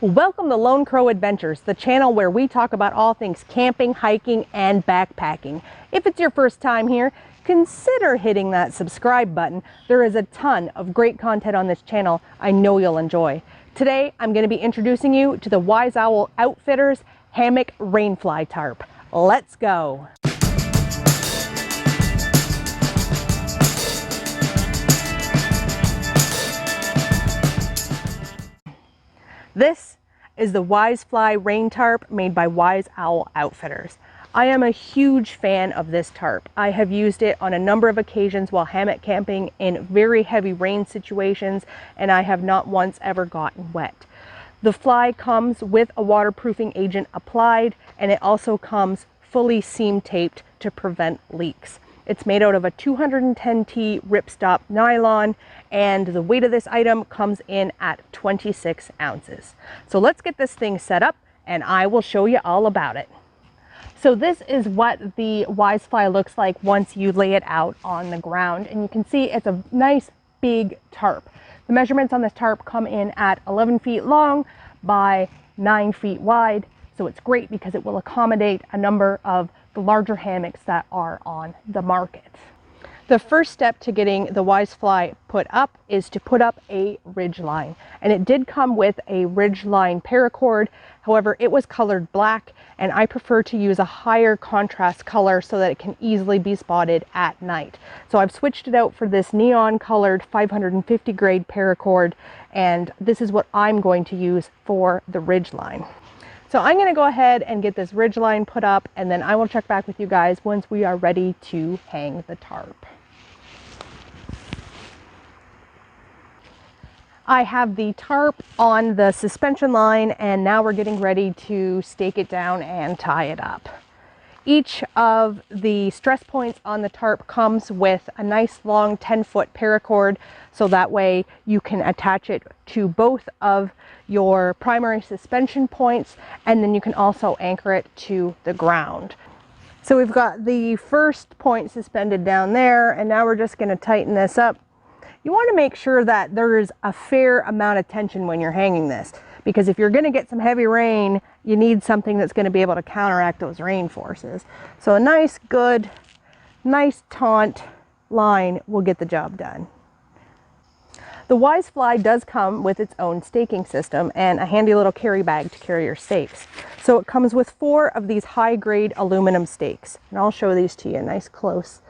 Welcome to Lone Crow Adventures, the channel where we talk about all things camping, hiking, and backpacking. If it's your first time here, consider hitting that subscribe button. There is a ton of great content on this channel I know you'll enjoy. Today, I'm going to be introducing you to the Wise Owl Outfitters Hammock Rainfly Tarp. Let's go! This is the Wisefly Rain Tarp made by Wise Owl Outfitters. I am a huge fan of this tarp. I have used it on a number of occasions while hammock camping in very heavy rain situations, and I have not once ever gotten wet. The fly comes with a waterproofing agent applied, and it also comes fully seam taped to prevent leaks. It's made out of a 210T ripstop nylon, and the weight of this item comes in at 26 ounces. So let's get this thing set up and I will show you all about it. So this is what the Wisefly looks like once you lay it out on the ground, and you can see it's a nice big tarp. The measurements on this tarp come in at 11 feet long by 9 feet wide. So it's great because it will accommodate a number of the larger hammocks that are on the market. The first step to getting the Wisefly put up is to put up a Ridgeline. And it did come with a Ridgeline paracord. However, it was colored black, and I prefer to use a higher contrast color so that it can easily be spotted at night. So I've switched it out for this neon colored 550 grade paracord, and this is what I'm going to use for the Ridgeline. So I'm going to go ahead and get this Ridgeline put up, and then I will check back with you guys once we are ready to hang the tarp. I have the tarp on the suspension line, and now we're getting ready to stake it down and tie it up. Each of the stress points on the tarp comes with a nice long 10-foot paracord, so that way you can attach it to both of your primary suspension points, and then you can also anchor it to the ground. So we've got the first point suspended down there, and now we're just going to tighten this up. You want to make sure that there is a fair amount of tension when you're hanging this, because if you're going to get some heavy rain, you need something that's going to be able to counteract those rain forces. So a nice taut line will get the job done. The Wisefly does come with its own staking system and a handy little carry bag to carry your stakes. So it comes with 4 of these high-grade aluminum stakes, and I'll show these to you nice close.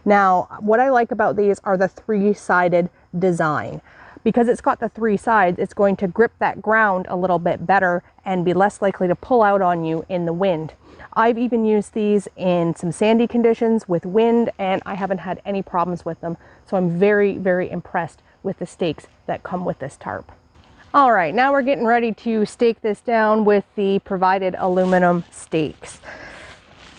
Now, what I like about these are the 3-sided design. Because it's got the 3 sides, it's going to grip that ground a little bit better and be less likely to pull out on you in the wind. I've even used these in some sandy conditions with wind, and I haven't had any problems with them. So I'm very, very impressed with the stakes that come with this tarp. All right, now we're getting ready to stake this down with the provided aluminum stakes.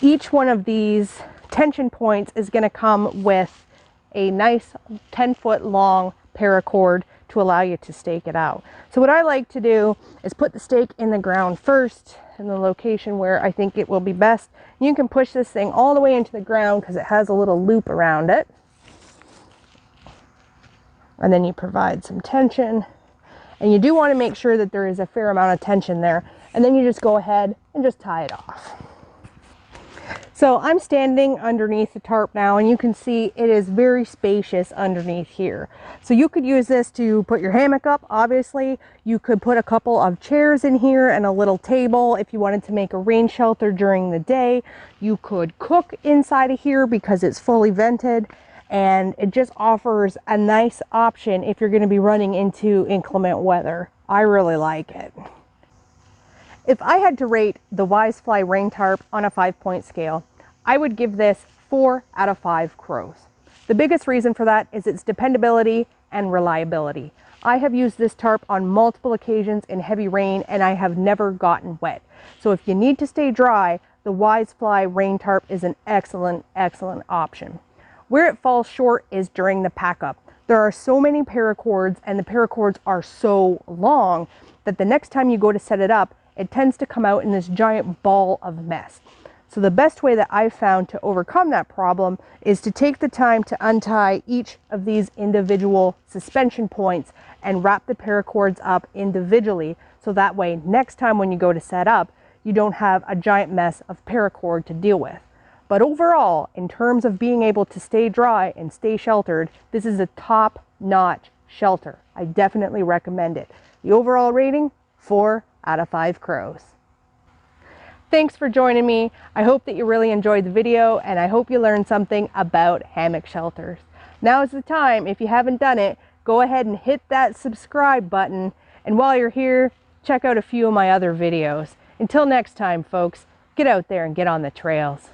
Each one of these tension points is going to come with a nice 10-foot long paracord to allow you to stake it out. So what I like to do is put the stake in the ground first, in the location where I think it will be best. You can push this thing all the way into the ground because it has a little loop around it. And then you provide some tension, and you do want to make sure that there is a fair amount of tension there, and then you just go ahead and just tie it off. So I'm standing underneath the tarp now, and you can see it is very spacious underneath here. So you could use this to put your hammock up. Obviously, you could put a couple of chairs in here and a little table if you wanted to make a rain shelter during the day. You could cook inside of here because it's fully vented, and it just offers a nice option if you're going to be running into inclement weather. I really like it. If I had to rate the Wisefly Rain Tarp on a 5-point scale, I would give this 4 out of 5 crows. The biggest reason for that is its dependability and reliability. I have used this tarp on multiple occasions in heavy rain, and I have never gotten wet. So if you need to stay dry, the Wisefly Rain Tarp is an excellent, excellent option. Where it falls short is during the pack up. There are so many paracords, and the paracords are so long that the next time you go to set it up, it tends to come out in this giant ball of mess. So the best way that I've found to overcome that problem is to take the time to untie each of these individual suspension points and wrap the paracords up individually so that way next time when you go to set up, you don't have a giant mess of paracord to deal with. But overall, in terms of being able to stay dry and stay sheltered, this is a top-notch shelter. I definitely recommend it. The overall rating, 4 out of 5 crows. Thanks for joining me. I hope that you really enjoyed the video, and I hope you learned something about hammock shelters. Now is the time, if you haven't done it, go ahead and hit that subscribe button. And while you're here, check out a few of my other videos. Until next time, folks, get out there and get on the trails.